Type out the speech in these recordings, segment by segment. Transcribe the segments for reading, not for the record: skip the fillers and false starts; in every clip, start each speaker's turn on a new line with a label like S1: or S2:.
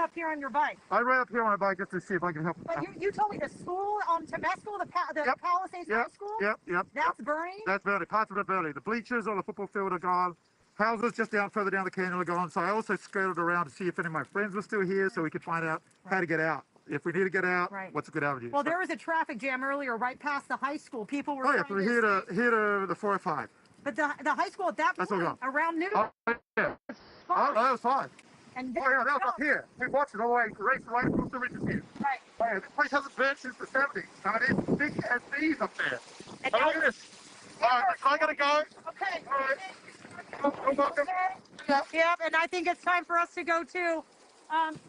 S1: up here on your bike?
S2: I rode up here on my bike just to see if I can help.
S1: But you told me the school on Temescal, the Palisades High School?
S2: Yep.
S1: That's burning?
S2: That's burning. Parts of it burning. The bleachers on the football field are gone. Houses just further down the canyon are gone. So I also skirted around to see if any of my friends were still here so we could find out how to get out. If we need to get out, what's a good avenue?
S1: Well, there was a traffic jam earlier right past the high school. People were
S2: from here to the 405.
S1: But the high school at that point, around noon.
S2: Oh, yeah. Oh, that was fine.
S1: And
S2: that was up here. We watched it all the way, racing right across the ridges here.
S1: Right.
S2: This place hasn't burned since the 70s. I mean, it's big as these up there. And look at this. All right, so I gotta go.
S1: Okay.
S2: All right. You're welcome.
S1: Yep, and I think it's time for us to go too.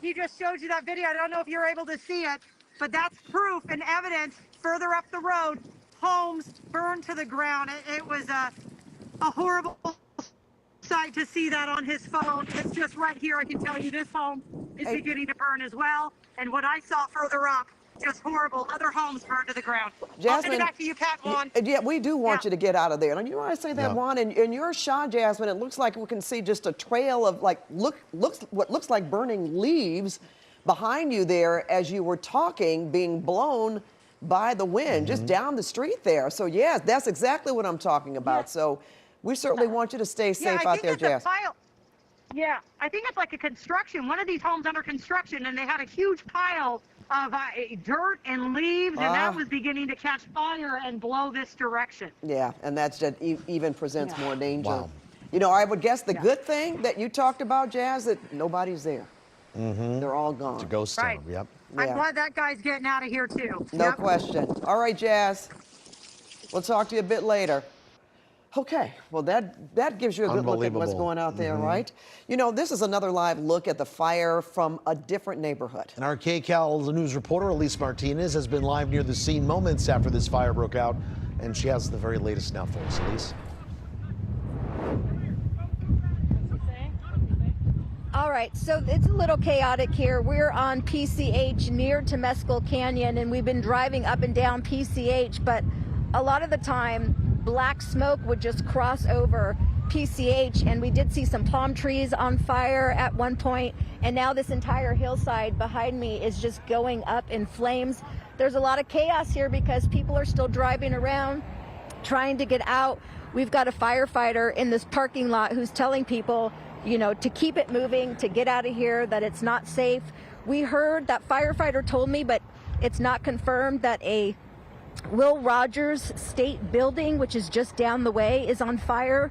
S1: He just showed you that video. I don't know if you're able to see it, but that's proof and evidence. Further up the road, homes burned to the ground. It was a horrible sight to see that on his phone. It's just right here. I can tell you this home is beginning to burn as well. And what I saw further up, just horrible. Other homes burned to the ground.
S3: Jasmine,
S1: I'll send it back to you, Pat, Juan.
S3: Yeah, we do want you to get out of there. And you want to say that, Juan, in your shot, Jasmine, it looks like we can see just a trail of what looks like burning leaves behind you there as you were talking, being blown by the wind just down the street there. So yes, that's exactly what I'm talking about. So we certainly want you to stay safe out there, Jasmine.
S1: Yeah, I think it's like a construction. One of these homes under construction, and they had a huge pile of dirt and leaves, and that was beginning to catch fire and blow this direction.
S3: Yeah, and that's just even presents more danger.
S4: Wow.
S3: You know, I would guess the good thing that you talked about, Jazz, that nobody's there. They're all gone.
S4: It's a ghost town, yep.
S1: I'm glad that guy's getting out of here, too.
S3: No question. All right, Jazz. We'll talk to you a bit later. Okay, well, that gives you a good look at what's going out there, right? You know, this is another live look at the fire from a different neighborhood.
S4: And our KCAL News reporter, Elise Martinez, has been live near the scene moments after this fire broke out, and she has the very latest now for us. Elise?
S5: All right, so it's a little chaotic here. We're on PCH near Temescal Canyon, and we've been driving up and down PCH, but a lot of the time, black smoke would just cross over PCH, and we did see some palm trees on fire at one point, and now this entire hillside behind me is just going up in flames. There's a lot of chaos here because people are still driving around trying to get out. We've got a firefighter in this parking lot who's telling people, you know, to keep it moving, to get out of here, that it's not safe. We heard that firefighter told me, but it's not confirmed, that a Will Rogers State Building, which is just down the way, is on fire.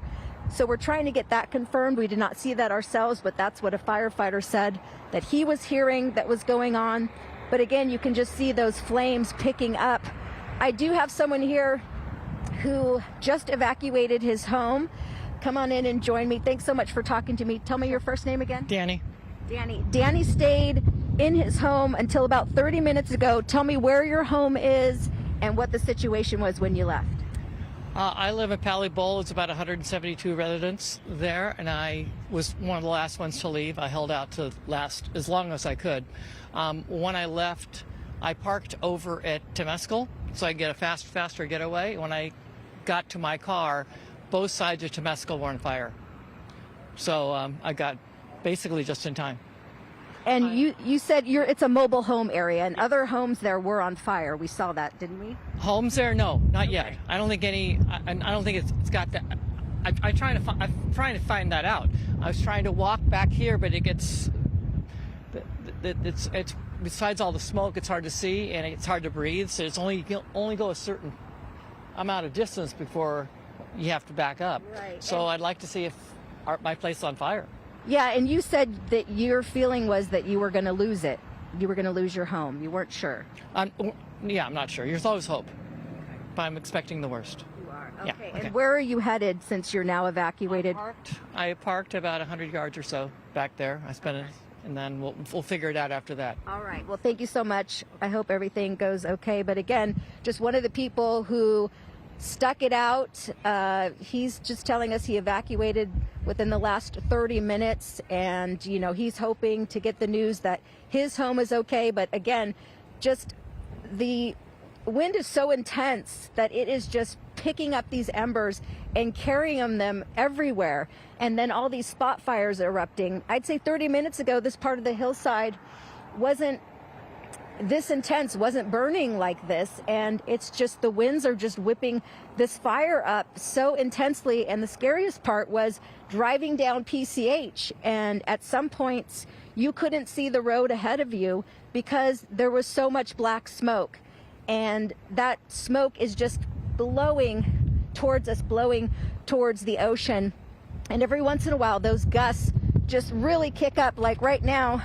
S5: So we're trying to get that confirmed. We did not see that ourselves, but that's what a firefighter said that he was hearing that was going on. But again, you can just see those flames picking up. I do have someone here who just evacuated his home. Come on in and join me. Thanks so much for talking to me. Tell me your first name again.
S6: Danny.
S5: Danny stayed in his home until about 30 minutes ago. Tell me where your home is and what the situation was when you left.
S6: I live in Pally Bowl. It's about 172 residents there, and I was one of the last ones to leave. I held out to last as long as I could. When I left, I parked over at Temescal so I could get a faster getaway. When I got to my car, both sides of Temescal were on fire. So I got basically just in time.
S5: And you said it's a mobile home area, and other homes there were on fire. We saw that, didn't we?
S6: Homes there? No, not yet. I don't think any. I don't think it's got that. I'm trying to find that out. I was trying to walk back here, but it gets. It's besides all the smoke, it's hard to see and it's hard to breathe. So it's only go a certain amount of distance before you have to back up.
S5: Right.
S6: So I'd like to see if my place is on fire.
S5: Yeah, and you said that your feeling was that you were going to lose it. You were going to lose your home. You weren't sure.
S6: Yeah, I'm not sure. There's always hope, but I'm expecting the worst.
S5: You are.
S6: Yeah,
S5: okay.
S6: okay.
S5: And where are you headed since you're now evacuated?
S6: I parked about 100 yards or so back there. I spent it, and then we'll figure it out after that.
S5: All right. Well, thank you so much. I hope everything goes okay. But again, just one of the people who stuck it out. He's just telling us he evacuated within the last 30 minutes, and you know, he's hoping to get the news that his home is okay. But again, just the wind is so intense that it is just picking up these embers and carrying them everywhere. And then all these spot fires erupting. I'd say 30 minutes ago, this part of the hillside wasn't this intense, wasn't burning like this. And it's just the winds are just whipping this fire up so intensely. And the scariest part was driving down PCH. And at some points, you couldn't see the road ahead of you because there was so much black smoke. And that smoke is just blowing towards us, blowing towards the ocean. And every once in a while, those gusts just really kick up. Like right now,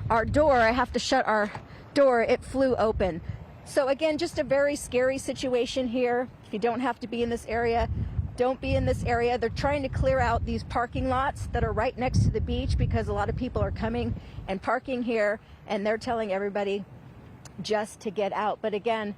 S5: our door, I have to shut our door, it flew open. So again, just a very scary situation here. If you don't have to be in this area, don't be in this area. They're trying to clear out these parking lots that are right next to the beach because a lot of people are coming and parking here, and they're telling everybody just to get out. But again,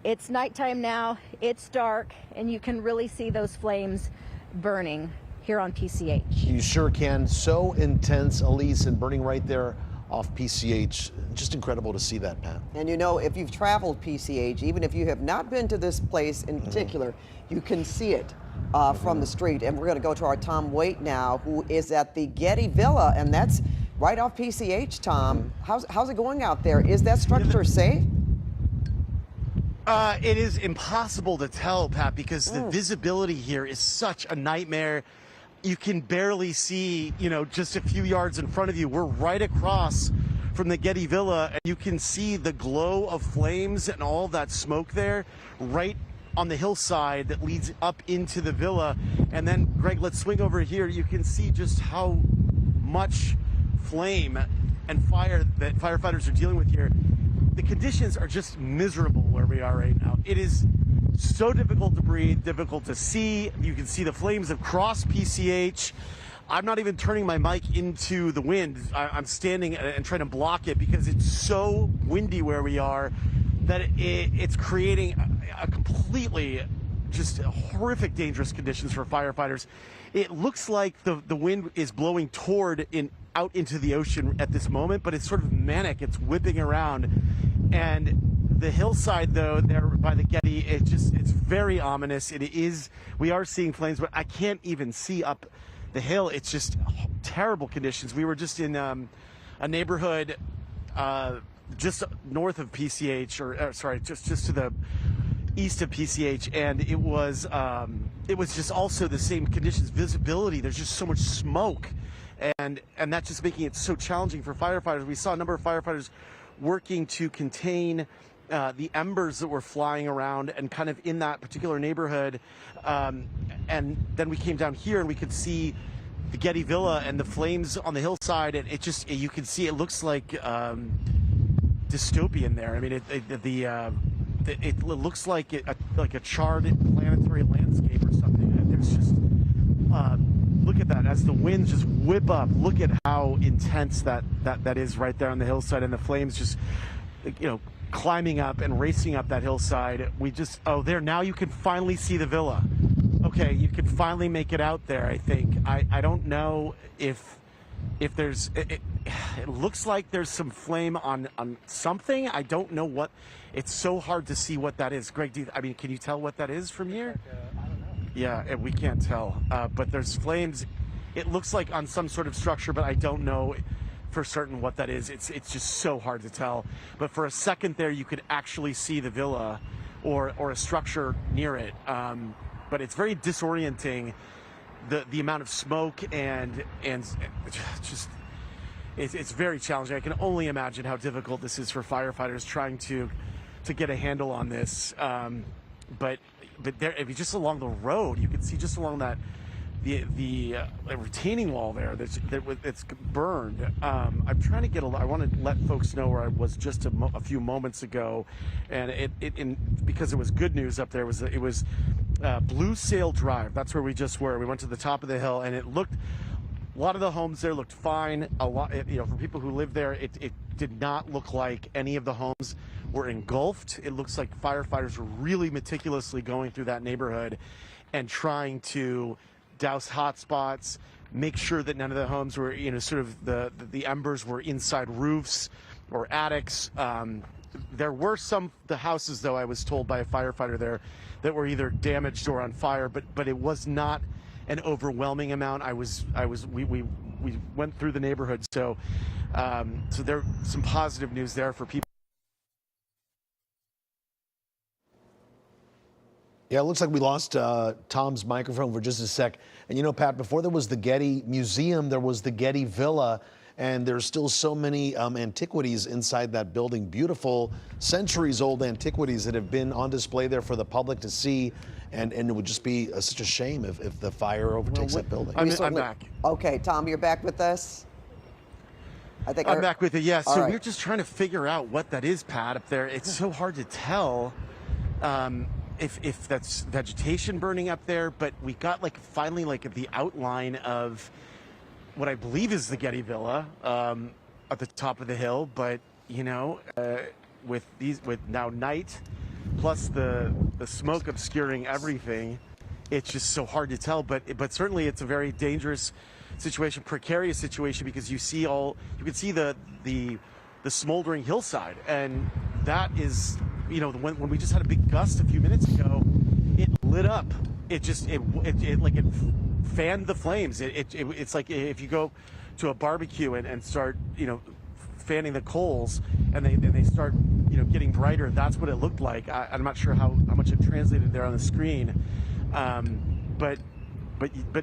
S5: it's nighttime now, it's dark, and you can really see those flames burning here on PCH.
S4: You sure can. So intense, Elise, and burning right there off PCH. Just incredible to see that, Pat.
S3: And you know, if you've traveled PCH, even if you have not been to this place in particular, you can see it from the street. And we're going to go to our Tom Waite now, who is at the Getty Villa, and that's right off PCH, Tom. How's it going out there? Is that structure safe?
S7: It is impossible to tell, Pat, because the visibility here is such a nightmare. You can barely see, you know, just a few yards in front of you. We're right across from the Getty Villa, and you can see the glow of flames and all that smoke there right on the hillside that leads up into the villa. And then, Greg, let's swing over here. You can see just how much flame and fire that firefighters are dealing with here. The conditions are just miserable where we are right now. It is so difficult to breathe, difficult to see. You can see the flames across PCH. I'm not even turning my mic into the wind. I'm standing and trying to block it because it's so windy where we are that it's creating a completely just horrific, dangerous conditions for firefighters. It looks like the wind is blowing out into the ocean at this moment, but it's sort of manic. It's whipping around. And the hillside, though, there by the Getty, it's very ominous. We are seeing flames, but I can't even see up the hill. It's just terrible conditions. We were just in a neighborhood just north of PCH, or sorry, just to the east of PCH, and it was just also the same conditions. Visibility, there's just so much smoke, and that's just making it so challenging for firefighters. We saw a number of firefighters working to contain the embers that were flying around and kind of in that particular neighborhood. And then we came down here and we could see the Getty Villa and the flames on the hillside. And you can see it looks like dystopian there. I mean, it looks like a charred planetary landscape or something. There's just, look at that as the winds just whip up. Look at how intense that is right there on the hillside, and the flames just, you know, climbing up and racing up that hillside. There, now you can finally see the villa. Okay, you can finally make it out there, I think. I don't know if there's, it looks like there's some flame on something. I don't know what, it's so hard to see what that is. Greg, can you tell what that is from here?
S8: I don't know.
S7: Yeah, we can't tell, but there's flames. It looks like on some sort of structure, but I don't know for certain what that is. It's just so hard to tell. But for a second there, you could actually see the villa or a structure near it. But it's very disorienting, the amount of smoke and just it's very challenging. I can only imagine how difficult this is for firefighters trying to get a handle on this. But there, if you just along the road, you can see just along that the retaining wall there it's burned. I'm trying to I want to let folks know where I was just a few moments ago, and because it was good news up there. It was Blue Sail Drive. That's where we just were. We went to the top of the hill, and a lot of the homes there looked fine. For people who live there, it did not look like any of the homes were engulfed. It looks like firefighters were really meticulously going through that neighborhood and trying to douse hot spots, make sure that none of the homes were, sort of the embers were inside roofs. or attics. There were the houses, though, I was told by a firefighter there, that were either damaged or on fire, but it was not an overwhelming amount. We went through the neighborhood, so there some positive news there for people.
S4: Yeah, it looks like we lost Tom's microphone for just a sec. And you know, Pat, before there was the Getty Museum, there was the Getty Villa, and there's still so many antiquities inside that building, beautiful centuries-old antiquities that have been on display there for the public to see, and it would just be such a shame if the fire overtakes that building.
S7: I'm back.
S3: Okay, Tom, you're back with us?
S7: I'm back with you, yeah. So
S3: right.
S7: we're just trying to figure out what that is, Pat, up there. It's so hard to tell. If that's vegetation burning up there, but we got finally the outline of what I believe is the Getty Villa at the top of the hill. But you know, with now night plus the smoke obscuring everything, it's just so hard to tell. But certainly it's a very dangerous situation, precarious situation, because you can see the smoldering hillside, and that is. You know, when we just had a big gust a few minutes ago, it lit up. It fanned the flames. It's like if you go to a barbecue and start, fanning the coals, and they start, getting brighter. That's what it looked like. I'm not sure how much it translated there on the screen, but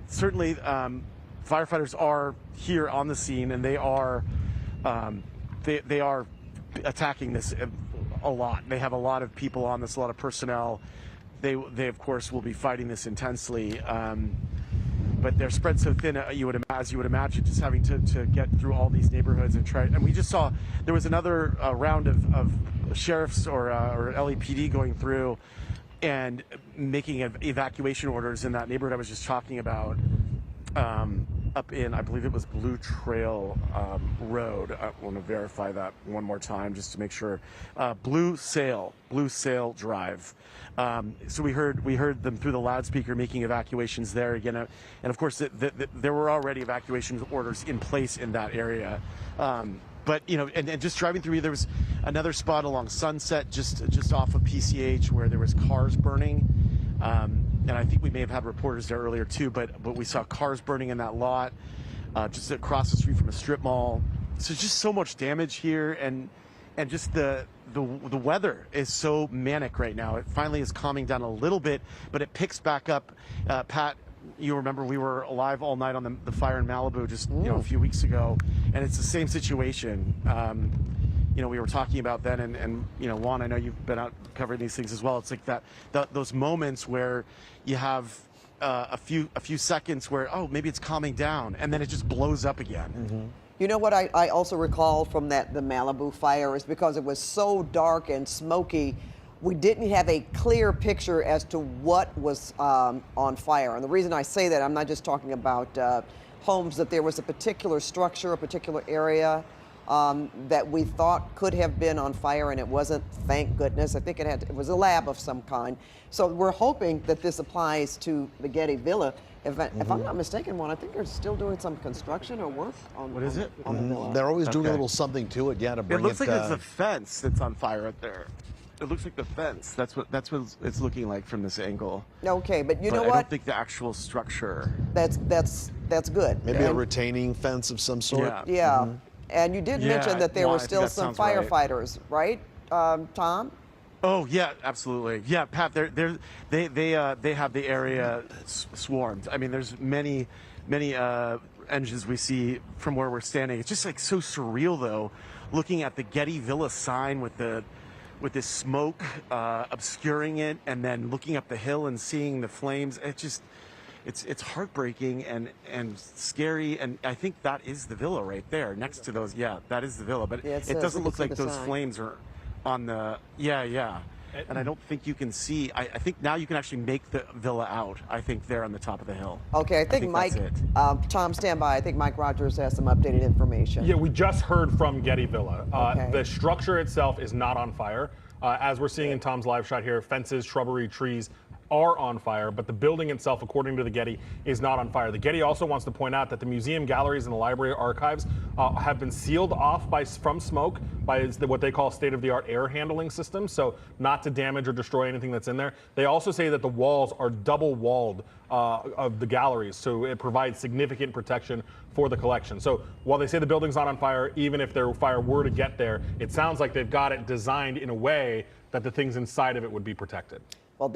S7: certainly firefighters are here on the scene, and they are attacking this a lot. They have a lot of people on this, a lot of personnel. They of course will be fighting this intensely, but they're spread so thin. As you would imagine, just having to get through all these neighborhoods and try. And we just saw there was another round of sheriffs or LAPD going through and making evacuation orders in that neighborhood I was just talking about. Up in, I believe it was Blue Trail Road. I want to verify that one more time just to make sure. Blue Sail Drive. So we heard them through the loudspeaker making evacuations there again, and of course there were already evacuation orders in place in that area. But and just driving through, there was another spot along Sunset, just off of PCH, where there was cars burning. And I think we may have had reporters there earlier too, but we saw cars burning in that lot, just across the street from a strip mall. So just so much damage here, and just the weather is so manic right now. It finally is calming down a little bit, but it picks back up. Pat, you remember we were alive all night on the fire in Malibu just a few weeks ago, and it's the same situation. We were talking about then, and Juan, I know you've been out covering these things as well. It's like those moments where you have a few seconds where, maybe it's calming down, and then it just blows up again.
S3: Mm-hmm. You know what I also recall from the Malibu fire is because it was so dark and smoky, we didn't have a clear picture as to what was on fire. And the reason I say that, I'm not just talking about homes, that there was a particular structure, a particular area that we thought could have been on fire, and it wasn't, thank goodness. I think it was a lab of some kind. So we're hoping that this applies to the Getty Villa. If I'm not mistaken, I think they're still doing some construction or work on
S7: What is it?
S3: on the villa.
S4: They're always doing a little something to it, to bring it.
S7: It looks like it's the fence that's on fire up there. It looks like the fence. That's what it's looking like from this angle.
S3: Okay, but you know
S7: I
S3: what?
S7: don't think the actual structure.
S3: That's good.
S4: Maybe a retaining fence of some sort.
S3: Yeah. And you did mention that there were still some firefighters, right, Tom?
S7: Oh yeah, absolutely. Yeah, Pat, they have the area swarmed. I mean, there's many engines we see from where we're standing. It's just so surreal though, looking at the Getty Villa sign with this smoke obscuring it, and then looking up the hill and seeing the flames. It's heartbreaking and scary, and I think that is the villa right there next to those. Yeah, that is the villa, but it doesn't look like those flames are on the. Yeah. And I don't think you can see. I think now you can actually make the villa out. I think they're on the top of the hill.
S3: Okay, I think Mike, Tom, stand by. I think Mike Rogers has some updated information.
S8: Yeah, we just heard from Getty Villa. The structure itself is not on fire. As we're seeing in Tom's live shot here, fences, shrubbery, trees, are on fire, but the building itself, according to the Getty, is not on fire. The Getty also wants to point out that the museum galleries and the library archives have been sealed off from smoke by what they call state-of-the-art air handling systems, so not to damage or destroy anything that's in there. They also say that the walls are double-walled of the galleries, so it provides significant protection for the collection. So while they say the building's not on fire, even if their fire were to get there, it sounds like they've got it designed in a way that the things inside of it would be protected.
S3: Well,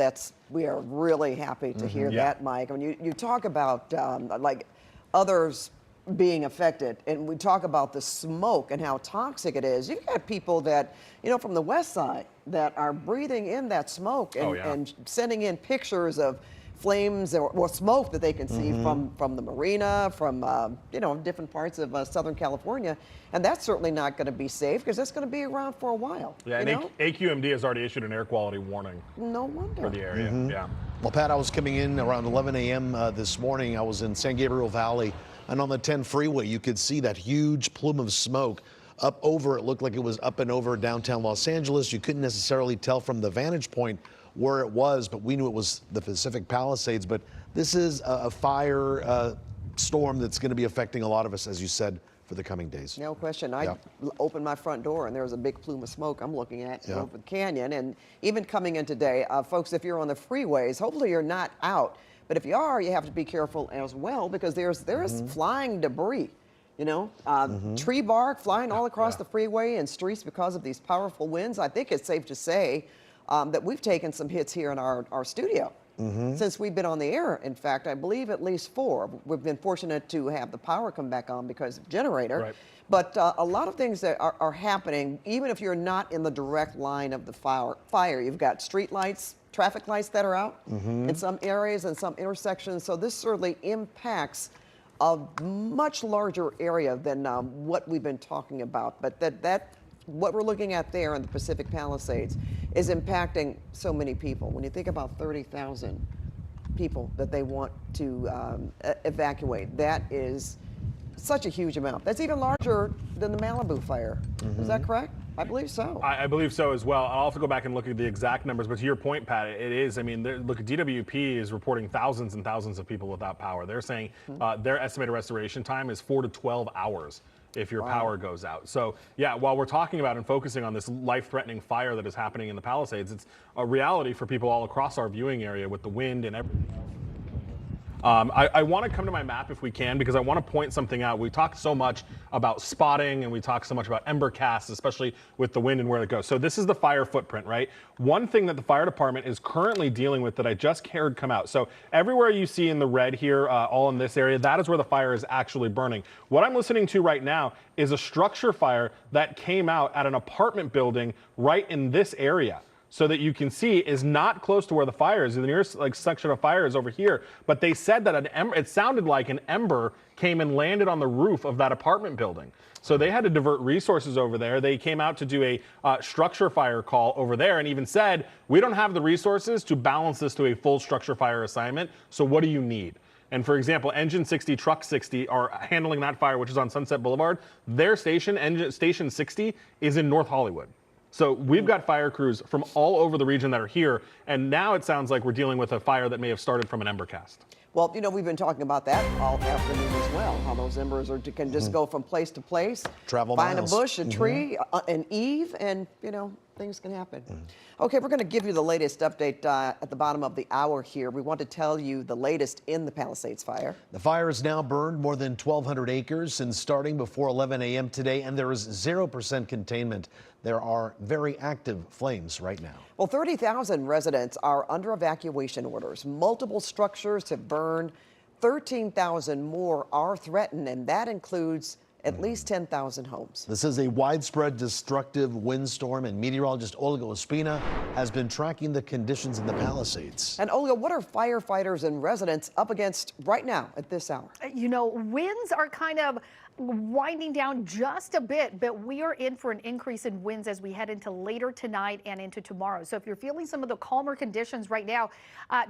S3: we are really happy to hear that, Mike. I mean, you talk about like others being affected, and we talk about the smoke and how toxic it is. You've got people that, from the west side that are breathing in that smoke and sending in pictures of flames or smoke that they can see from the marina, from different parts of Southern California, and that's certainly not going to be safe because that's going to be around for a while.
S8: Yeah, and AQMD has already issued an air quality warning.
S3: No wonder.
S8: For the area. Yeah.
S4: Well, Pat, I was coming in around 11 a.m. This morning. I was in San Gabriel Valley, and on the 10 freeway, you could see that huge plume of smoke up over. It looked like it was up and over downtown Los Angeles. You couldn't necessarily tell from the vantage point where it was, but we knew it was the Pacific Palisades. But this is a fire storm that's going to be affecting a lot of us, as you said, for the coming days.
S3: No question. I opened my front door and there was a big plume of smoke I'm looking at over the canyon. And even coming in today, folks, if you're on the freeways, hopefully you're not out. But if you are, you have to be careful as well because there's flying debris. Tree bark flying all across the freeway and streets because of these powerful winds. I think it's safe to say that we've taken some hits here in our studio since we've been on the air. In fact, I believe at least 4. We've been fortunate to have the power come back on because of generator. Right. But a lot of things that are happening, even if you're not in the direct line of the fire. You've got street lights, traffic lights that are out in some areas and some intersections. So this certainly impacts a much larger area than what we've been talking about. But that what we're looking at there in the Pacific Palisades is impacting so many people. When you think about 30,000 people that they want to evacuate, that is such a huge amount. That's even larger than the Malibu fire. Is that correct? I believe so.
S8: I believe so as well. I'll have to go back and look at the exact numbers, but to your point, Pat, it is. I mean, look, DWP is reporting thousands and thousands of people without power. They're saying their estimated restoration time is 4 to 12 hours if your power goes out. So, yeah, while we're talking about and focusing on this life-threatening fire that is happening in the Palisades, it's a reality for people all across our viewing area with the wind and everything else. I want to come to my map if we can, because I want to point something out. We talked so much about spotting and we talked so much about ember casts, especially with the wind and where it goes. So this is the fire footprint, right? One thing that the fire department is currently dealing with that I just heard come out. So everywhere you see in the red here, all in this area, that is where the fire is actually burning. What I'm listening to right now is a structure fire that came out at an apartment building right in this area. So that you can see is not close to where the fire is. The nearest section of fire is over here. But they said that it sounded like an ember came and landed on the roof of that apartment building. So they had to divert resources over there. They came out to do a structure fire call over there and even said, we don't have the resources to balance this to a full structure fire assignment. So what do you need? And for example, Engine 60, Truck 60 are handling that fire, which is on Sunset Boulevard. Their station, Station 60, is in North Hollywood. So we've got fire crews from all over the region that are here, and now it sounds like we're dealing with a fire that may have started from an ember cast.
S3: Well, we've been talking about that all afternoon as well, how those embers can just go from place to place.
S4: Travel
S3: find
S4: miles.
S3: A bush, a tree, an eave, and, things can happen. Okay, we're going to give you the latest update at the bottom of the hour here. We want to tell you the latest in the Palisades fire.
S4: The fire has now burned more than 1,200 acres since starting before 11 a.m. today, and there is 0% containment. There are very active flames right now.
S3: Well, 30,000 residents are under evacuation orders. Multiple structures have burned. 13,000 more are threatened, and that includes at least 10,000 homes.
S4: This is a widespread destructive windstorm, and meteorologist Olga Ospina has been tracking the conditions in the Palisades.
S3: And Olga, what are firefighters and residents up against right now at this hour?
S9: Winds are kind of winding down just a bit, but we are in for an increase in winds as we head into later tonight and into tomorrow. So if you're feeling some of the calmer conditions right now,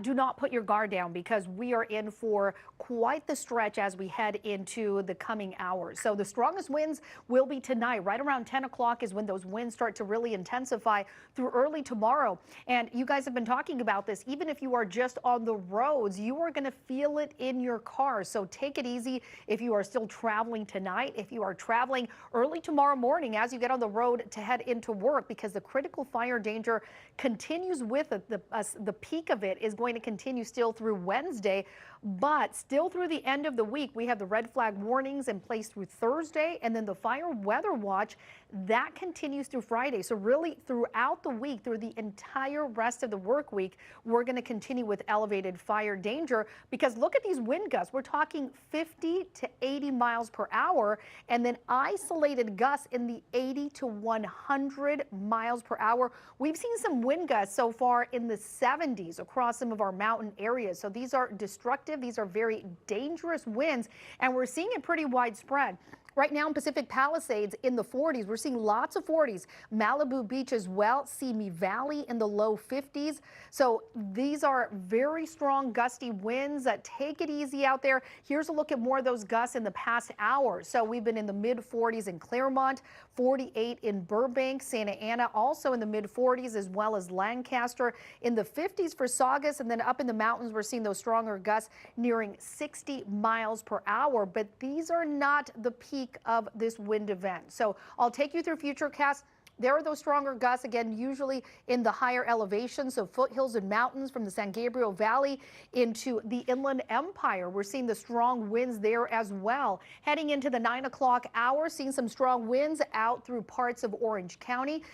S9: do not put your guard down, because we are in for quite the stretch as we head into the coming hours. So the strongest winds will be tonight. Right around 10 o'clock is when those winds start to really intensify through early tomorrow. And you guys have been talking about this. Even if you are just on the roads, you are going to feel it in your car. So take it easy if you are still traveling tonight, if you are traveling early tomorrow morning as you get on the road to head into work, because the critical fire danger continues with it. The peak of it is going to continue still through Wednesday, but still through the end of the week. We have the red flag warnings in place through Thursday, and then the fire weather watch that continues through Friday. So really throughout the week, through the entire rest of the work week, we're going to continue with elevated fire danger, because look at these wind gusts. We're talking 50 to 80 miles per hour, and then isolated gusts in the 80 to 100 miles per hour. We've seen some wind gusts so far in the 70s across some of our mountain areas. So these are destructive. These are very dangerous winds, and we're seeing it pretty widespread. Right now in Pacific Palisades in the 40s, we're seeing lots of 40s. Malibu Beach as well, Simi Valley in the low 50s. So these are very strong gusty winds. Take it easy out there. Here's a look at more of those gusts in the past hour. So we've been in the mid 40s in Claremont, 48 in Burbank, Santa Ana, also in the mid 40s, as well as Lancaster, in the 50s for Saugus, and then up in the mountains, we're seeing those stronger gusts nearing 60 miles per hour. But these are not the peak of this wind event. So I'll take you through futurecasts. There are those stronger gusts, again, usually in the higher elevations, so foothills and mountains from the San Gabriel Valley into the Inland Empire. We're seeing the strong winds there as well. Heading into the 9 o'clock hour, seeing some strong winds out through parts of Orange County,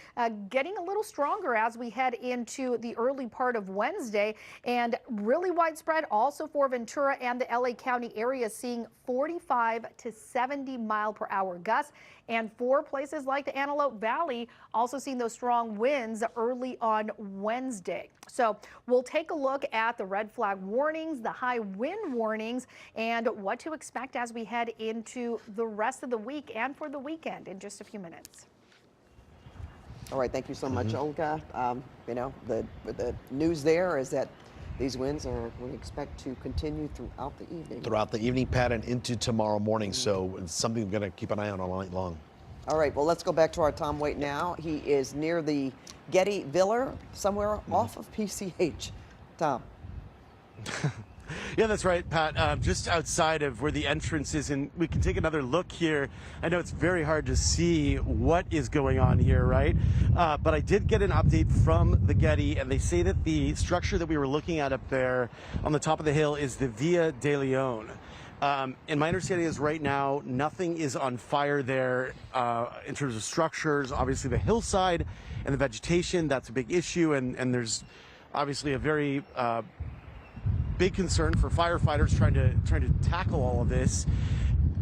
S9: getting a little stronger as we head into the early part of Wednesday, and really widespread also for Ventura and the LA County area, seeing 45 to 70 mile per hour gusts. And for places like the Antelope Valley, also seeing those strong winds early on Wednesday. So we'll take a look at the red flag warnings, the high wind warnings, and what to expect as we head into the rest of the week and for the weekend in just a few minutes.
S3: All right, thank you so much, Olga. You know, the news there is that these winds are, we expect to continue throughout the evening.
S4: Throughout the evening, Pat, and into tomorrow morning. So it's something we're going to keep an eye on all night long.
S3: All right, well, let's go back to our Tom Waite now. He is near the Getty Villa, somewhere off of PCH. Tom.
S7: Yeah, that's right, Pat. Just outside of where the entrance is, and we can take another look here. I know it's very hard to see what is going on here, right? But I did get an update from the Getty, and they say that the structure that we were looking at up there on the top of the hill is the Via de Leon. And my understanding is right now nothing is on fire there in terms of structures. Obviously, the hillside and the vegetation, that's a big issue, and there's obviously a very big concern for firefighters trying to tackle all of this.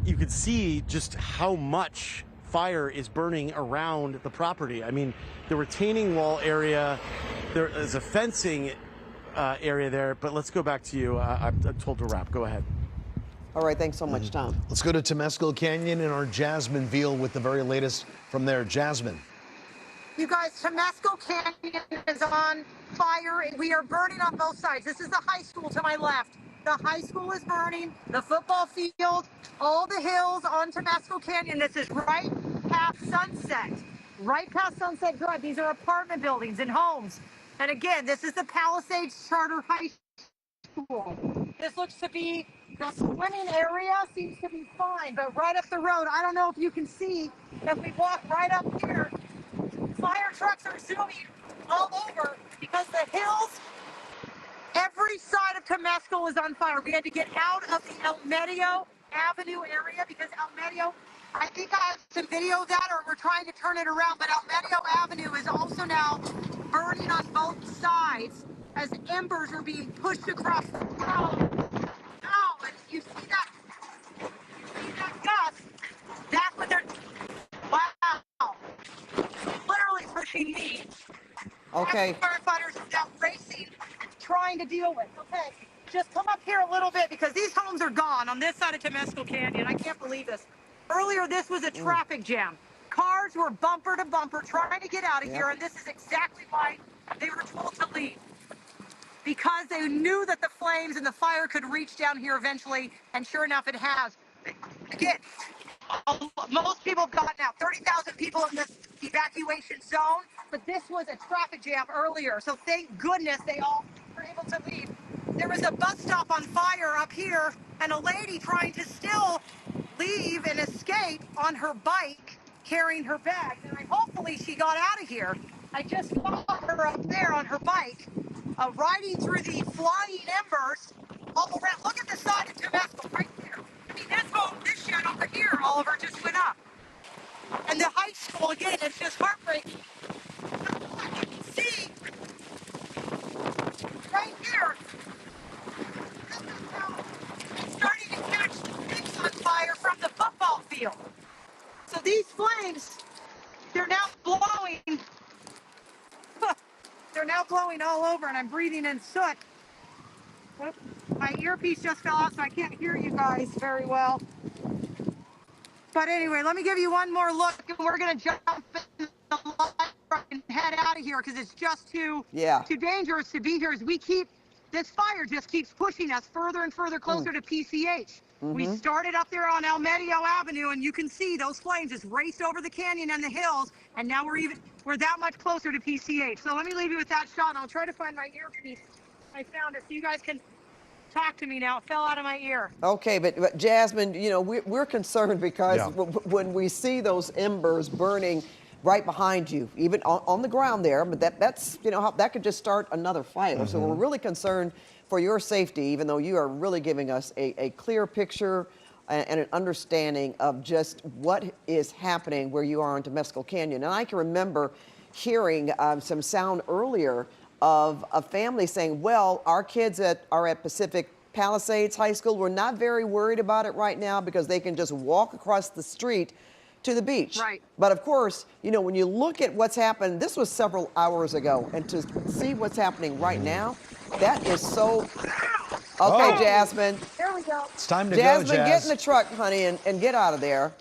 S7: You could see just how much fire is burning around the property. I mean, the retaining wall area, there is a fencing area there, but let's go back to you. I'm told to wrap. Go ahead.
S3: All right, thanks so much, Tom.
S4: Let's go to Temescal Canyon and our Jasmine Veal with the very latest from there. Jasmine.
S1: You guys, Temescal Canyon is on fire. We are burning on both sides. This is the high school to my left. The high school is burning, the football field, all the hills on Temescal Canyon. This is right past Sunset. Right past Sunset Drive. These are apartment buildings and homes. And again, this is the Palisades Charter High School. This looks to be the swimming area, seems to be fine, but right up the road, I don't know if you can see, if we walk right up here, fire trucks are zooming all over because the hills, every side of Temescal is on fire. We had to get out of the El Medio Avenue area because El Medio, I think I have some video of that, or we're trying to turn it around, but El Medio Avenue is also now burning on both sides as embers are being pushed across the road. Oh, and you see that gust, that's what they're, wow, literally pushing me.
S3: Okay.
S1: Firefighters are now racing, trying to deal with. Okay, just come up here a little bit because these homes are gone on this side of Temescal Canyon. I can't believe this. Earlier, this was a traffic jam. Cars were bumper to bumper trying to get out of here, and this is exactly why they were told to leave. Because they knew that the flames and the fire could reach down here eventually, and sure enough, it has. Again, most people have gotten out. 30,000 people in this evacuation zone, but this was a traffic jam earlier, so thank goodness they all were able to leave. There was a bus stop on fire up here, and a lady trying to still leave and escape on her bike, carrying her bags, and hopefully she got out of here. I just saw her up there on her bike, riding through the flying embers all around. Look at the side of Temescal right there. I mean, this home, this shed over here, Oliver, just went up. And the high school, again, it's just heartbreaking. You can see right here, this is how it's starting to catch the sticks on fire from the football field. So these flames, they're now blowing. They're now blowing all over, and I'm breathing in soot. Whoop. My earpiece just fell out, so I can't hear you guys very well. But anyway, let me give you one more look, and we're going to jump in the line and head out of here because it's just too dangerous to be here. As we keep, this fire just keeps pushing us further and further closer to PCH. We started up there on El Medio Avenue, and you can see those flames just raced over the canyon and the hills, and now we're that much closer to PCH. So let me leave you with that shot, and I'll try to find my earpiece. I found it, so you guys can talk to me now. It fell out of my ear.
S3: Okay, but Jasmine, you know, we're concerned because when we see those embers burning right behind you, even on the ground there, but that's, you know, that could just start another fire. So we're really concerned for your safety, even though you are really giving us a clear picture and an understanding of just what is happening where you are in Temescal Canyon. And I can remember hearing some sound earlier of a family saying, well, our kids are at Pacific Palisades High School. We're not very worried about it right now because they can just walk across the street to the beach.
S1: Right.
S3: But of course, you know, when you look at what's happened, this was several hours ago, and to see what's happening right now, that is so... Okay, Jasmine.
S1: There we go.
S4: It's time to
S3: Jasmine,
S4: go, Jazz.
S3: get in the truck, honey, and get out of there.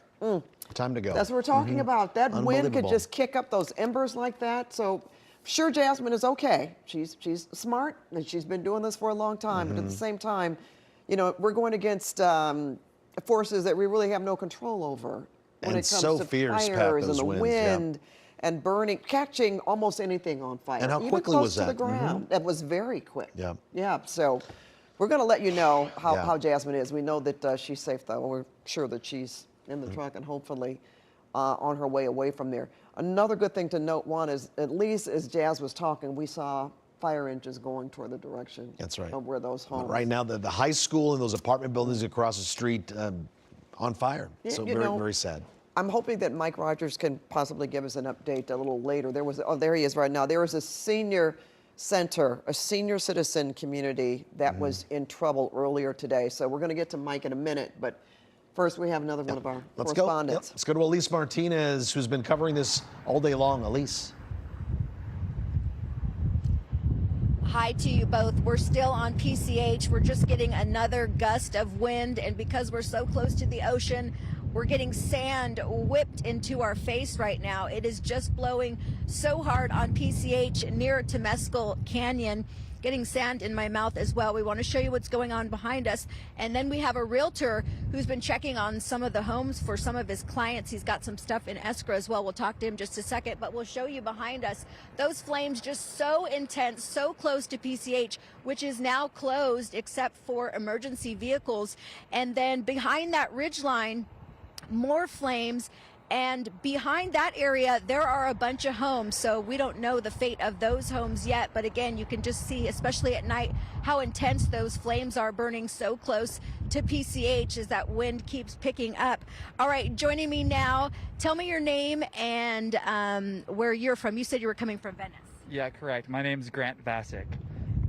S4: Time to go.
S3: That's what we're talking about. That wind could just kick up those embers like that. So, sure, Jasmine is okay. She's smart, and she's been doing this for a long time. But at the same time, you know, we're going against forces that we really have no control over when it comes to
S4: fierce,
S3: fires
S4: Pat,
S3: and the
S4: winds,
S3: wind and burning, catching almost anything on fire.
S4: And how
S3: even
S4: quickly
S3: close
S4: was
S3: to
S4: that?
S3: the ground. That was very quick.
S4: Yeah.
S3: Yeah. So, we're going to let you know how Jasmine is. We know that she's safe, though. We're sure that she's in the truck and hopefully on her way away from there. Another good thing to note, Juan, is at least as Jazz was talking, we saw fire engines going toward the direction of where those homes.
S4: Right now, the high school and those apartment buildings across the street on fire. So very sad.
S3: I'm hoping that Mike Rogers can possibly give us an update a little later. There was, there he is right now. There was a senior center, a senior citizen community that was in trouble earlier today. So we're going to get to Mike in a minute, but first we have another one of our correspondents.
S4: Let's go to Elise Martinez, who's been covering this all day long. Elise.
S5: Hi to you both. We're still on PCH. We're just getting another gust of wind, and because we're so close to the ocean, we're getting sand whipped into our face right now. It is just blowing so hard on PCH near Temescal Canyon, getting sand in my mouth as well. We want to show you what's going on behind us. And then we have a realtor who's been checking on some of the homes for some of his clients. He's got some stuff in escrow as well. We'll talk to him just a second, but we'll show you behind us. Those flames just so intense, so close to PCH, which is now closed except for emergency vehicles. And then behind that ridgeline, more flames, and behind that area there are a bunch of homes, so we don't know the fate of those homes yet, but again, you can just see, especially at night, how intense those flames are burning so close to PCH as that wind keeps picking up. All right, joining me now, tell me your name and where you're from. You said you were coming from Venice.
S10: Yeah, correct. My name's Grant Vasic.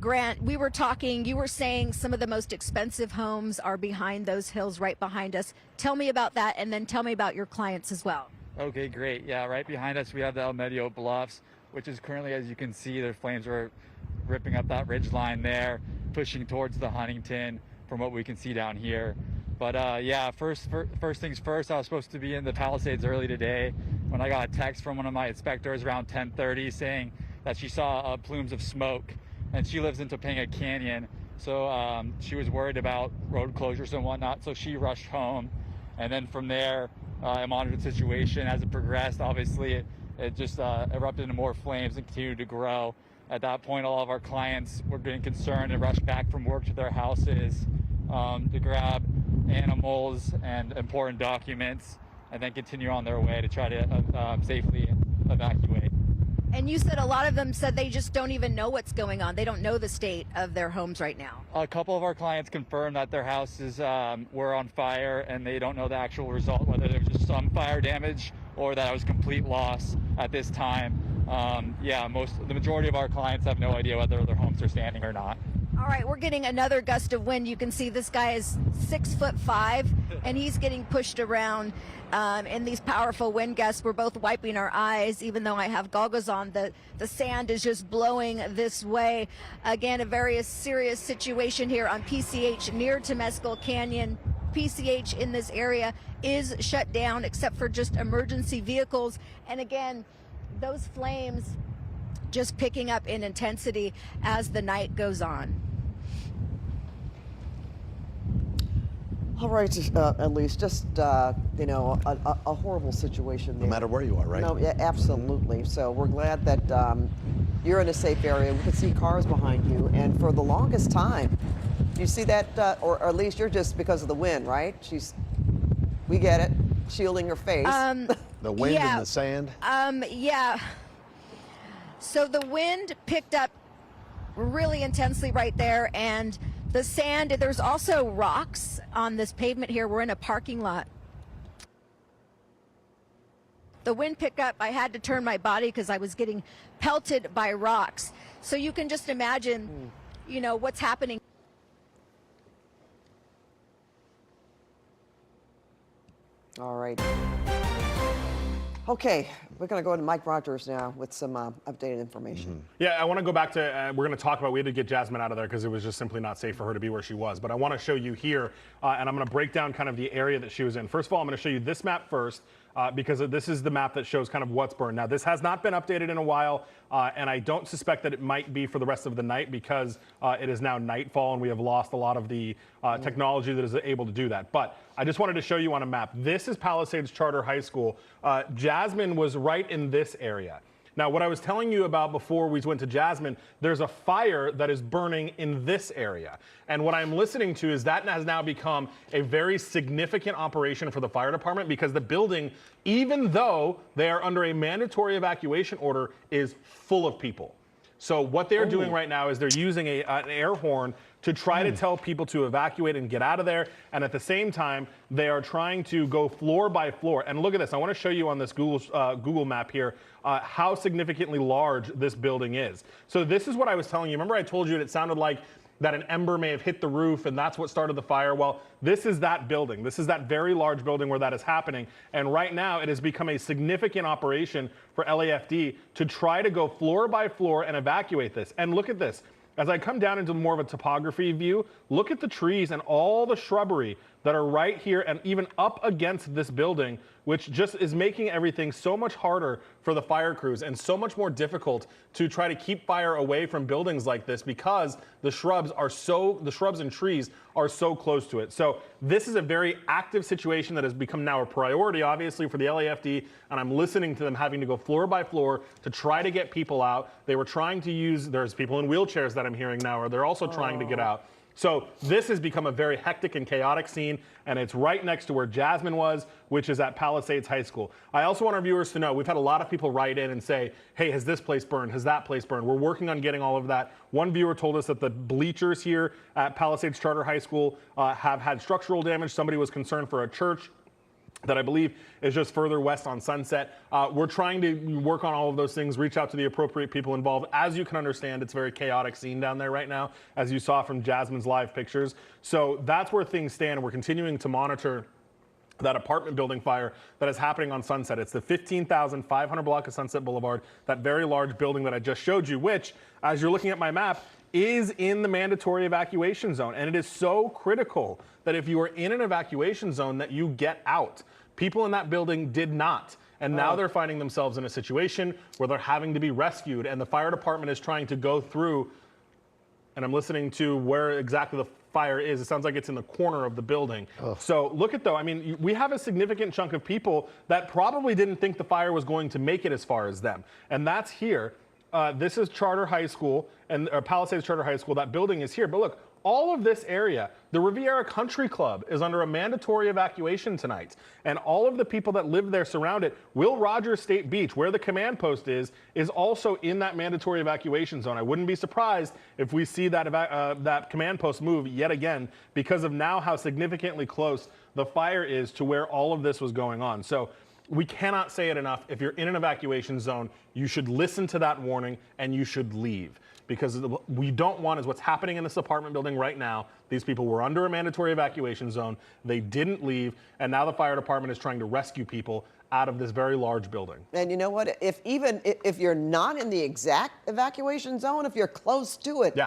S5: Grant, we were talking, you were saying some of the most expensive homes are behind those hills right behind us. Tell me about that, and then tell me about your clients as well.
S10: Okay, great. Yeah, right behind us we have the El Medio Bluffs, which is currently, as you can see, the flames are ripping up that ridge line there, pushing towards the Huntington from what we can see down here. But yeah, first things first, I was supposed to be in the Palisades early today when I got a text from one of my inspectors around 10:30 saying that she saw plumes of smoke, and she lives in Topanga Canyon. So she was worried about road closures and whatnot, so she rushed home. And then from there, I monitored the situation. As it progressed, obviously, it just erupted into more flames and continued to grow. At that point, all of our clients were getting concerned and rushed back from work to their houses to grab animals and important documents, and then continue on their way to try to safely evacuate.
S5: And you said a lot of them said they just don't even know what's going on. They don't know the state of their homes right now.
S10: A couple of our clients confirmed that their houses were on fire, and they don't know the actual result, whether there was just some fire damage or that it was complete loss at this time. Yeah, the majority of our clients have no idea whether their homes are standing or not.
S5: All right, we're getting another gust of wind. You can see this guy is 6'5", and he's getting pushed around in these powerful wind gusts. We're both wiping our eyes, even though I have goggles on. The sand is just blowing this way. Again, a very serious situation here on PCH near Temescal Canyon. PCH in this area is shut down except for just emergency vehicles. And again, those flames just picking up in intensity as the night goes on.
S3: All right, Elise, just, you know, a horrible situation there.
S4: No matter where you are, right?
S3: No, yeah, absolutely. So we're glad that you're in a safe area. We can see cars behind you. And for the longest time, do you see that, or at least you're just because of the wind, right? We get it, shielding her face.
S4: The wind and the sand?
S5: Yeah. So the wind picked up really intensely right there, and the sand, there's also rocks on this pavement here. We're in a parking lot. The wind picked up. I had to turn my body because I was getting pelted by rocks. So you can just imagine, you know, what's happening.
S3: All right. Okay, we're going to go to Mike Rogers now with some updated information.
S8: Yeah, I want to go back to, we're going to talk about, we had to get Jasmine out of there because it was just simply not safe for her to be where she was. But I want to show you here, and I'm going to break down kind of the area that she was in. First of all, I'm going to show you this map first, because this is the map that shows kind of what's burned. Now, this has not been updated in a while, and I don't suspect that it might be for the rest of the night because it is now nightfall and we have lost a lot of the technology that is able to do that. But I just wanted to show you on a map. This is Palisades Charter High School. Jasmine was right in this area. Now, what I was telling you about before we went to Jasmine, there's a fire that is burning in this area. And what I'm listening to is that has now become a very significant operation for the fire department because the building, even though they are under a mandatory evacuation order, is full of people. So what they're doing right now is they're using an air horn to try to tell people to evacuate and get out of there. And at the same time, they are trying to go floor by floor. And look at this. I want to show you on this Google map here how significantly large this building is. So this is what I was telling you. Remember I told you it sounded like that an ember may have hit the roof and that's what started the fire. Well, this is that building. This is that very large building where that is happening. And right now it has become a significant operation for LAFD to try to go floor by floor and evacuate this. And look at this. As I come down into more of a topography view, look at the trees and all the shrubbery that are right here and even up against this building, which just is making everything so much harder for the fire crews and so much more difficult to try to keep fire away from buildings like this because the shrubs and trees are so close to it. So this is a very active situation that has become now a priority, obviously, for the LAFD, and I'm listening to them having to go floor by floor to try to get people out. They were trying to use, there's people in wheelchairs that I'm hearing now, or they're also trying to get out. So this has become a very hectic and chaotic scene, and it's right next to where Jasmine was, which is at Palisades High School. I also want our viewers to know, we've had a lot of people write in and say, hey, has this place burned? Has that place burned? We're working on getting all of that. One viewer told us that the bleachers here at Palisades Charter High School have had structural damage. Somebody was concerned for a church that I believe is just further west on Sunset. We're trying to work on all of those things, reach out to the appropriate people involved. As you can understand, it's a very chaotic scene down there right now, as you saw from Jasmine's live pictures. So that's where things stand. We're continuing to monitor that apartment building fire that is happening on Sunset. It's the 15,500 block of Sunset Boulevard, that very large building that I just showed you, which, as you're looking at my map, is in the mandatory evacuation zone. And it is so critical that if you are in an evacuation zone that you get out. People in that building did not. And now they're finding themselves in a situation where they're having to be rescued, and the fire department is trying to go through, and I'm listening to where exactly the fire is. It sounds like it's in the corner of the building. So look at though, I mean, we have a significant chunk of people that probably didn't think the fire was going to make it as far as them. And that's here. This is Charter High School, and Palisades Charter High School. That building is here. But look, all of this area, the Riviera Country Club is under a mandatory evacuation tonight. And all of the people that live there surround it. Will Rogers State Beach, where the command post is also in that mandatory evacuation zone. I wouldn't be surprised if we see that, that command post move yet again because of now how significantly close the fire is to where all of this was going on. So we cannot say it enough. If you're in an evacuation zone, you should listen to that warning and you should leave. Because what we don't want is what's happening in this apartment building right now. These people were under a mandatory evacuation zone. They didn't leave. And now the fire department is trying to rescue people out of this very large building.
S3: And you know what? If you're not in the exact evacuation zone, if you're close to it,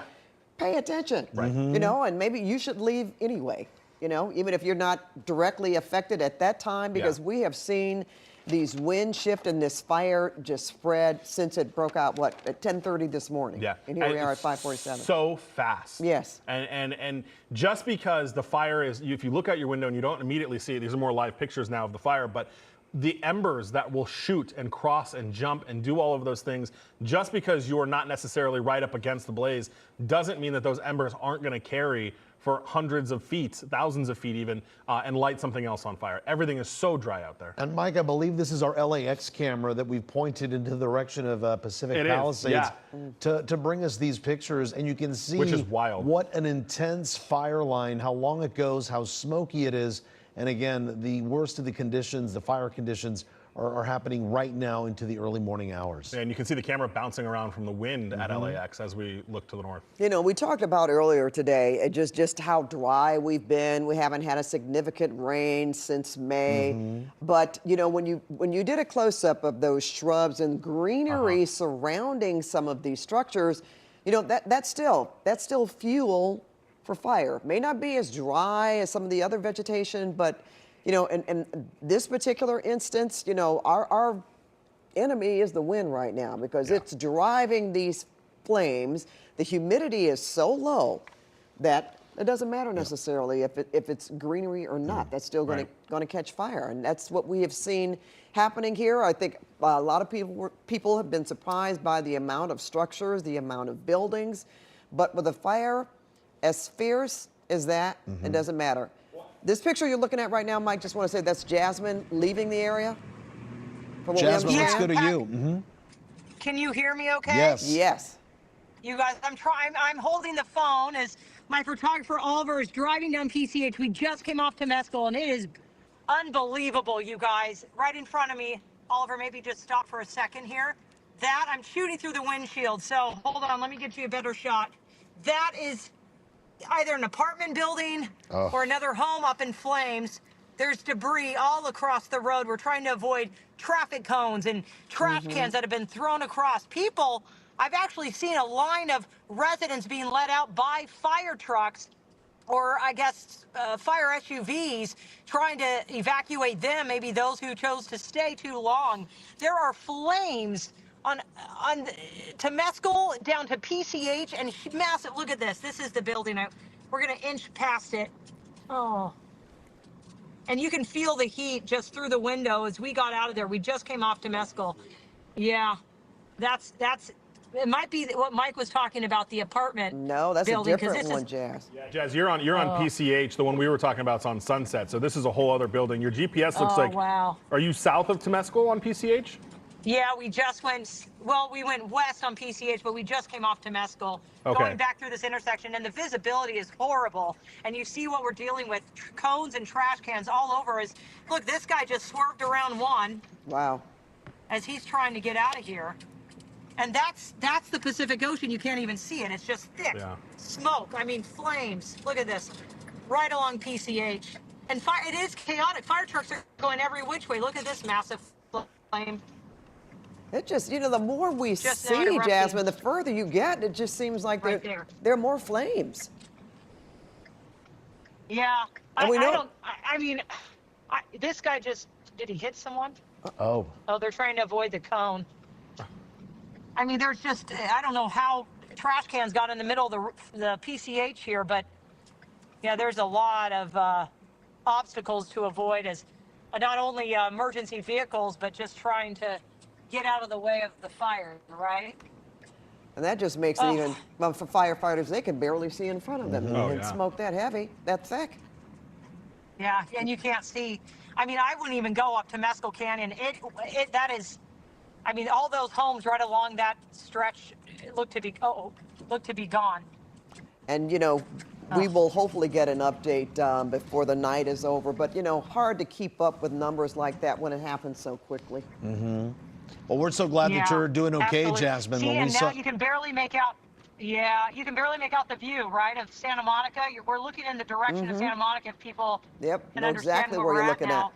S3: pay attention.
S8: Right.
S3: You know, and maybe you should leave anyway. You know, even if you're not directly affected at that time, because we have seen these wind shift and this fire just spread since it broke out, what, at 10:30 this morning?
S8: Yeah.
S3: And here we are at 5:47.
S8: So fast.
S3: Yes.
S8: And just because the fire is, if you look out your window and you don't immediately see it, these are more live pictures now of the fire, but the embers that will shoot and cross and jump and do all of those things, just because you're not necessarily right up against the blaze, doesn't mean that those embers aren't going to carry for hundreds of feet, thousands of feet even, and light something else on fire. Everything is so dry out there.
S4: And Mike, I believe this is our LAX camera that we've pointed into the direction of Pacific Palisades to bring us these pictures, and you can see
S8: which is wild.
S4: What an intense fire line, how long it goes, how smoky it is. And again, the worst of the conditions, the fire conditions, are happening right now into the early morning hours.
S8: And you can see the camera bouncing around from the wind at LAX as we look to the north.
S3: You know, we talked about earlier today just how dry we've been. We haven't had a significant rain since May. But you know, when you did a close-up of those shrubs and greenery surrounding some of these structures, you know, that's still fuel for fire. May not be as dry as some of the other vegetation, but you know, in this particular instance, you know, our enemy is the wind right now because it's driving these flames. The humidity is so low that it doesn't matter necessarily if it's greenery or not. That's still going to catch fire, and that's what we have seen happening here. I think a lot of people have been surprised by the amount of structures, the amount of buildings, but with a fire as fierce as that, it doesn't matter. This picture you're looking at right now, Mike, just want to say that's Jasmine leaving the area.
S4: Jasmine, let's go to you.
S1: Can you hear me okay?
S4: Yes.
S3: Yes.
S1: You guys, I'm holding the phone as my photographer Oliver is driving down PCH. We just came off Temescal and it is unbelievable, you guys. Right in front of me. Oliver, maybe just stop for a second here. That, I'm shooting through the windshield, so hold on, let me get you a better shot. That is either an apartment building or another home up in flames. There's debris all across the road. We're trying to avoid traffic cones and trash cans that have been thrown across. People, I've actually seen a line of residents being let out by fire trucks or I guess fire SUVs trying to evacuate them, maybe those who chose to stay too long. There are flames on Temescal down to PCH and massive. Look at this. This is the building. We're going to inch past it. Oh. And you can feel the heat just through the window as we got out of there. We just came off Temescal. Yeah, that's. It might be what Mike was talking about, the apartment.
S3: No, that's
S1: building,
S3: a different one, Jazz.
S8: Yeah, Jazz, you're on PCH. The one we were talking about is on Sunset. So this is a whole other building. Your GPS looks like.
S1: Wow.
S8: Are you south of Temescal on PCH?
S1: Yeah, we just went, well, we went west on PCH, but we just came off Temescal, going back through this intersection, and the visibility is horrible. And you see what we're dealing with, cones and trash cans all over us. Look, this guy just swerved around one.
S3: Wow.
S1: As he's trying to get out of here. And that's the Pacific Ocean. You can't even see it. It's just thick smoke. I mean, flames. Look at this, right along PCH. And it is chaotic. Fire trucks are going every which way. Look at this massive flame.
S3: It just, the more we
S1: Just
S3: see,
S1: interrupting.
S3: Jasmine, the further you get, it just seems like
S1: Right
S3: there are more flames.
S1: Yeah.
S3: And we know.
S1: I mean, this guy just, did he hit someone?
S4: Oh.
S1: Oh, they're trying to avoid the cone. I mean, there's just, I don't know how trash cans got in the middle of the PCH here, but yeah, there's a lot of obstacles to avoid as not only emergency vehicles, but just trying to get out of the way of the fire, right?
S3: And that just makes it even, well, for firefighters, they can barely see in front of them.
S8: Oh,
S3: and
S8: yeah.
S3: smoke that heavy, that thick.
S1: Yeah, and you can't see. I mean, I wouldn't even go up to Mescal Canyon. That is, I mean, all those homes right along that stretch look to be gone.
S3: And, we will hopefully get an update before the night is over. But, hard to keep up with numbers like that when it happens so quickly.
S4: Mm-hmm. Well, we're so glad that you're doing okay,
S1: absolutely.
S4: Jasmine.
S1: See,
S4: When we
S1: and
S4: saw...
S1: now you can barely make out. Yeah, you can barely make out the view, right, of Santa Monica. We're looking in the direction of Santa Monica. If people
S3: Yep,
S1: can
S3: know
S1: understand
S3: exactly
S1: where
S3: where
S1: we're
S3: you're
S1: at
S3: looking
S1: now.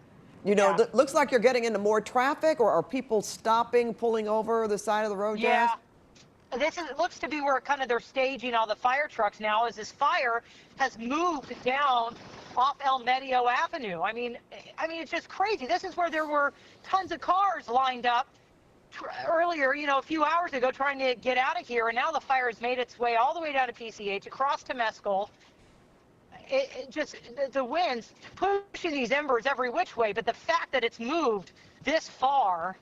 S3: at. It looks like you're getting into more traffic, or are people stopping, pulling over the side of the road, Jazz?
S1: Yeah. It looks to be where kind of they're staging all the fire trucks now, as this fire has moved down off El Medio Avenue. I mean, it's just crazy. This is where there were tons of cars lined up earlier, a few hours ago, trying to get out of here, and now the fire has made its way all the way down to PCH, across to Mescal. It just, the winds pushing these embers every which way, but the fact that it's moved this far,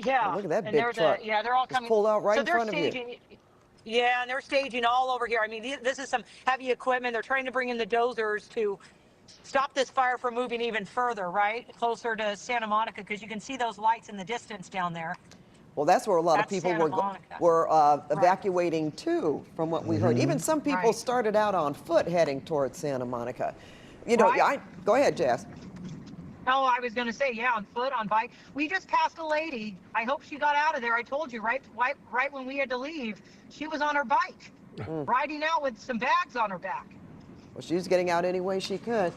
S1: yeah.
S3: Oh, look at that
S1: and
S3: big
S1: there's
S3: truck.
S1: they're all
S3: Just
S1: coming.
S3: pulled out right
S1: so
S3: in
S1: they're
S3: front of you.
S1: staging, Yeah, and they're staging all over here. I mean, this is some heavy equipment. They're trying to bring in the dozers to stop this fire from moving even further, right? Closer to Santa Monica, because you can see those lights in the distance down there.
S3: Well, that's where a lot of
S1: That's
S3: people
S1: Santa
S3: were
S1: Monica.
S3: evacuating too, from what we heard. Even some people
S1: Right.
S3: started out on foot heading towards Santa Monica.
S1: Right.
S3: Go ahead, Jazz.
S1: Oh, I was going to say, yeah, on foot, on bike. We just passed a lady. I hope she got out of there. I told you, right when we had to leave, she was on her bike, riding out with some bags on her back.
S3: Well, she's getting out any way she could.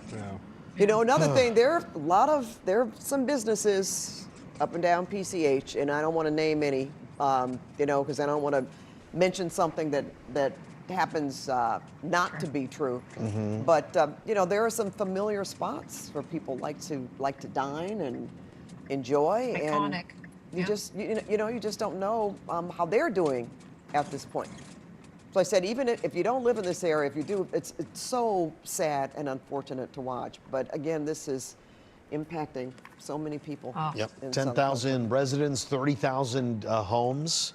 S8: Yeah.
S3: Another thing, there are some businesses up and down PCH, and I don't want to name any, because I don't want to mention something that happens not to be true. But there are some familiar spots where people like to dine and enjoy.
S1: Iconic.
S3: And you just don't know how they're doing at this point. So I said, even if you don't live in this area, if you do, it's so sad and unfortunate to watch. But again, this is impacting so many people.
S4: Yep,
S3: in Southern
S4: 10,000 residents, 30,000 homes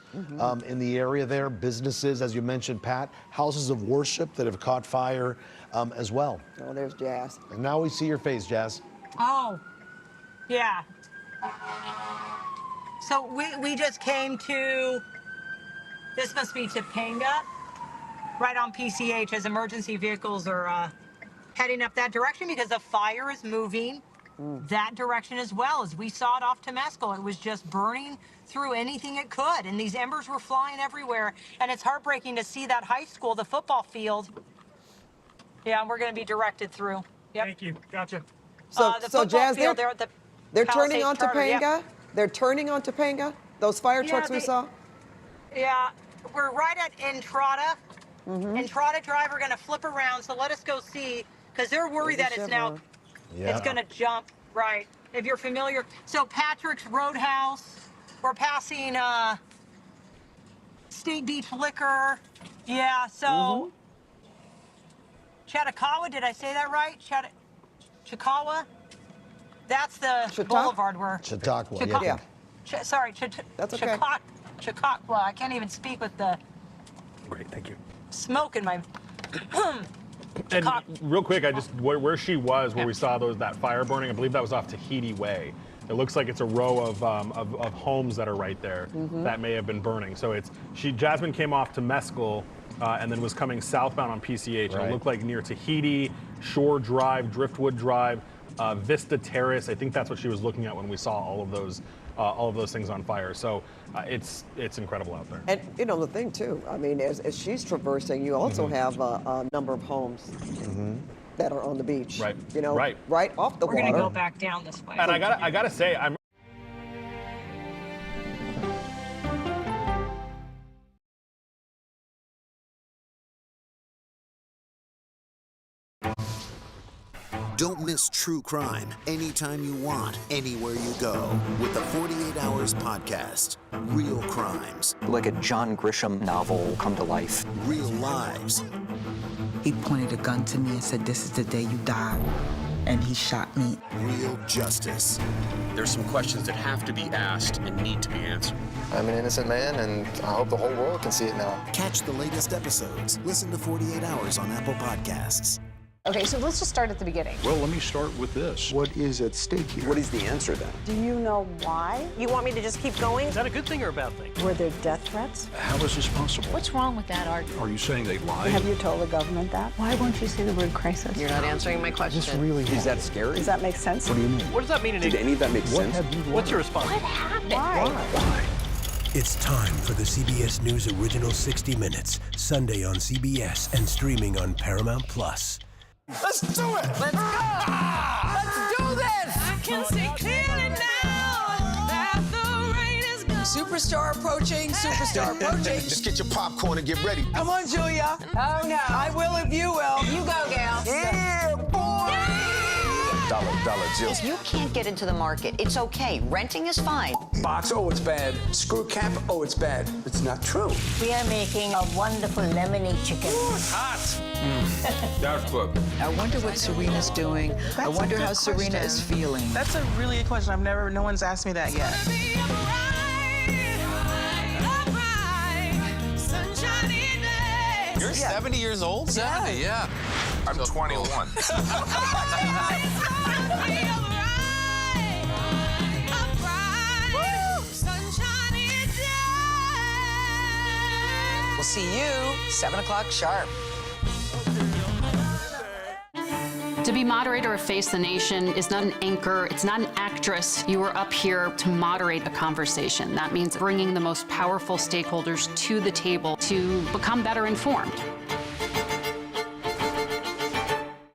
S4: in the area there, businesses, as you mentioned, Pat, houses of worship that have caught fire as well.
S3: Oh, there's Jazz.
S4: And now we see your face, Jazz.
S1: Oh, yeah. So we just came to, this must be Topanga, right on PCH, as emergency vehicles are heading up that direction because the fire is moving that direction as well. As we saw it off Temescal, it was just burning through anything it could, and these embers were flying everywhere. And it's heartbreaking to see that high school, the football field. Yeah, we're going to be directed through. Yep.
S8: Thank you. Gotcha.
S3: So,
S1: The
S3: so
S1: football
S3: Jazz,
S1: field, they're at the
S3: they're turning on
S1: Palisades Charter,
S3: Topanga?
S1: yep.
S3: They're turning on Topanga? Those fire trucks we saw?
S1: Yeah, we're right at Entrada. Entrada Drive, we're going to flip around, so let us go see, because they're worried that it's now, it's going to jump, right. If you're familiar. So Patrick's Roadhouse, we're passing State Beach Liquor. Yeah, so Chautauqua, did I say that right? Chautauqua? That's the boulevard where.
S4: Chautauqua,
S3: Yeah.
S1: That's
S3: okay.
S1: Chautauqua. I can't even speak with the
S8: Great. Thank you.
S1: smoke in my.
S8: And real quick, where she was, where we saw that fire burning, I believe that was off Tahiti Way. It looks like it's a row of homes that are right there that may have been burning. So Jasmine came off to Mescal and then was coming southbound on PCH. And it looked like near Tahiti, Shore Drive, Driftwood Drive, Vista Terrace. I think that's what she was looking at when we saw all of those things on fire. So it's incredible out there.
S3: And the thing too, I mean, as she's traversing, you also have a number of homes that are on the beach.
S8: Right.
S3: Right off the
S1: We're
S3: water.
S1: going to go back down this way.
S8: And I gotta say,
S11: Don't miss true crime anytime you want, anywhere you go with the 48 Hours podcast. Real crimes.
S12: Like a John Grisham novel come to life.
S11: Real lives.
S13: He pointed a gun to me and said, "This is the day you die." And he shot me.
S11: Real justice.
S14: There's some questions that have to be asked and need to be answered.
S15: I'm an innocent man, and I hope the whole world can see it now.
S11: Catch the latest episodes. Listen to 48 Hours on Apple Podcasts.
S16: Okay, so let's just start at the beginning.
S17: Well, let me start with this. What is at stake here?
S15: What is the answer then?
S16: Do you know why?
S18: You want me to just keep going?
S14: Is that a good thing or a bad thing?
S16: Were there death threats?
S17: How is this possible?
S16: What's wrong with that argument?
S17: Are you saying they lied?
S16: Have you told the government that? Why won't you say the word crisis?
S18: You're not answering my question.
S15: This really is that scary?
S16: Does that make sense?
S15: What do you mean?
S14: What does that mean?
S15: Did any of that make sense?
S14: What's your response?
S16: What happened?
S15: Why?
S19: It's time for the CBS News Original 60 Minutes, Sunday on CBS and streaming on Paramount Plus.
S11: Let's do it!
S18: Let's go! Let's do this!
S20: I can see clearly now that the rain is gone.
S18: Superstar approaching, superstar approaching.
S11: Just get your popcorn and get ready.
S18: Come on, Julia. Oh, no. I will if you will. You go, gal.
S11: Yeah, boy!
S15: Dollar Jill.
S21: If you can't get into the market, it's okay. Renting is fine.
S15: Box, oh, it's bad. Screw cap, oh, it's bad. It's not true.
S18: We are making a wonderful lemony chicken.
S14: Hot. That's good.
S13: I wonder what Serena's doing. I wonder how Serena is feeling.
S18: That's a really good question. No one's asked me that yet.
S14: You're 70 years old? 70, yeah. I'm 21.
S18: We'll see you 7 o'clock sharp.
S22: To be moderator of Face the Nation is not an anchor, it's not an actress. You are up here to moderate a conversation. That means bringing the most powerful stakeholders to the table to become better informed.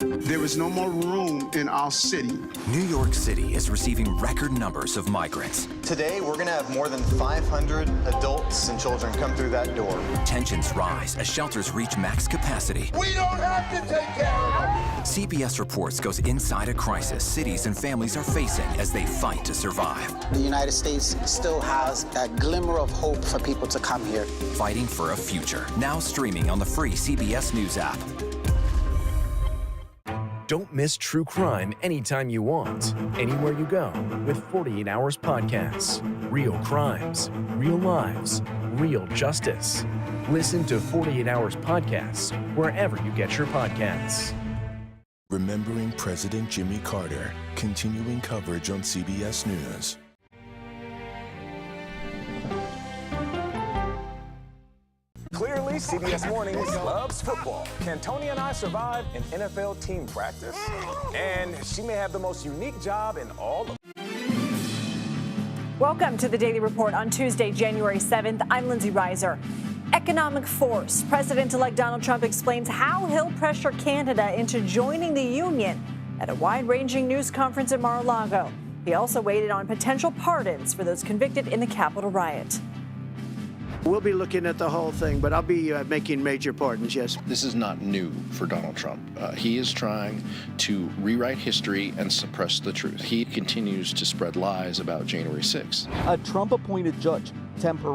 S23: There is no more room in our city.
S24: New York City is receiving record numbers of migrants.
S15: Today, we're going to have more than 500 adults and children come through that door.
S24: Tensions rise as shelters reach max capacity.
S11: We don't have to take care of them!
S24: CBS Reports goes inside a crisis cities and families are facing as they fight to survive.
S25: The United States still has a glimmer of hope for people to come here.
S24: Fighting for a future. Now streaming on the free CBS News app.
S26: Don't miss true crime anytime you want, anywhere you go with 48 Hours Podcasts. Real crimes, real lives, real justice. Listen to 48 Hours Podcasts wherever you get your podcasts.
S19: Remembering President Jimmy Carter, continuing coverage on CBS News.
S27: Clearly, CBS Mornings loves football. Can Tony and I survive an NFL team practice? And she may have the most unique job in all of...
S28: Welcome to the Daily Report on Tuesday, January 7th. I'm Lindsay Reiser. Economic force. President-elect Donald Trump explains how he'll pressure Canada into joining the union at a wide-ranging news conference at Mar-a-Lago. He also weighed on potential pardons for those convicted in the Capitol riot.
S29: We'll be looking at the whole thing, but I'll be making major pardons, yes.
S30: This is not new for Donald Trump. He is trying to rewrite history and suppress the truth. He continues to spread lies about January 6th.
S31: A Trump-appointed judge temporarily